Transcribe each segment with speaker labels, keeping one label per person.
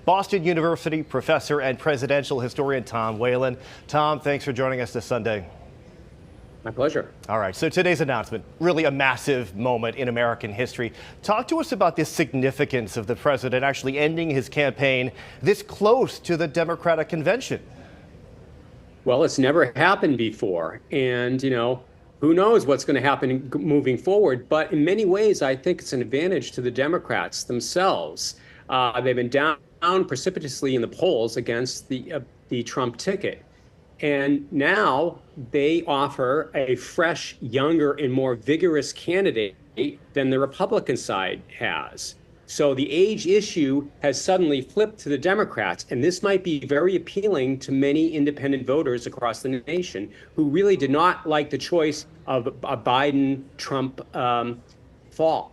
Speaker 1: Boston University professor and presidential historian Tom Whalen. Tom, thanks for joining us this Sunday.
Speaker 2: My pleasure.
Speaker 1: All right, so today's announcement, really a massive moment in American history. Talk to us about the significance of the president actually ending his campaign this close to the Democratic convention.
Speaker 2: Well, it's never happened before. And, who knows what's going to happen moving forward. But in many ways, I think it's an advantage to the Democrats themselves. They've been down precipitously in the polls against the Trump ticket. And now they offer a fresh, younger, and more vigorous candidate than the Republican side has. So the age issue has suddenly flipped to the Democrats, and this might be very appealing to many independent voters across the nation who really did not like the choice of a Biden-Trump fall.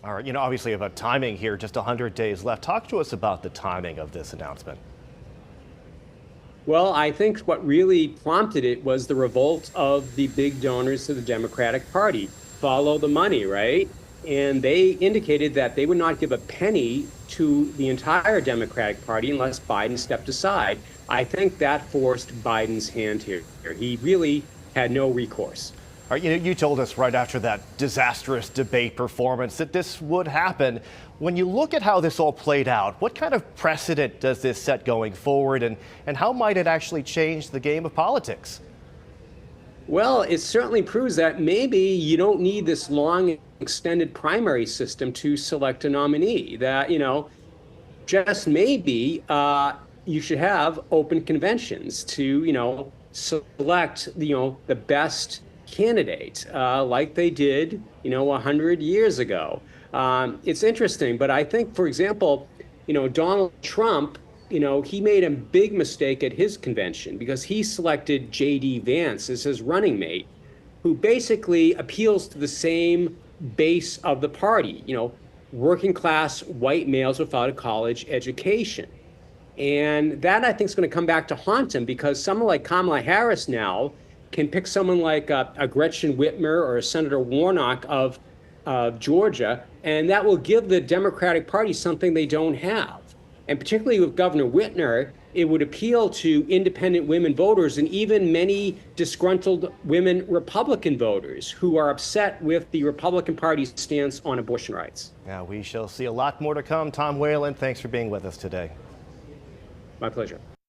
Speaker 1: All right, obviously about timing here, just 100 days left. Talk to us about the timing of this announcement.
Speaker 2: Well, I think what really prompted it was the revolt of the big donors to the Democratic Party. Follow the money, right? And they indicated that they would not give a penny to the entire Democratic Party unless Biden stepped aside. I think that forced Biden's hand here. He really had no recourse.
Speaker 1: All right, you told us right after that disastrous debate performance that this would happen. When you look at how this all played out, what kind of precedent does this set going forward, and how might it actually change the game of politics?
Speaker 2: Well, it certainly proves that maybe you don't need this long extended primary system to select a nominee. That, just maybe you should have open conventions to, select, the best candidate like they did, 100 years ago. It's interesting, but I think, for example, Donald Trump, he made a big mistake at his convention because he selected J.D. Vance as his running mate, who basically appeals to the same base of the party, working class white males without a college education. And that, I think, is going to come back to haunt him because someone like Kamala Harris now can pick someone like a Gretchen Whitmer or a Senator Warnock of Georgia, and that will give the Democratic Party something they don't have. And particularly with Governor Whitmer, it would appeal to independent women voters and even many disgruntled women Republican voters who are upset with the Republican Party's stance on abortion rights.
Speaker 1: Yeah, we shall see a lot more to come. Tom Whalen, thanks for being with us today.
Speaker 2: My pleasure.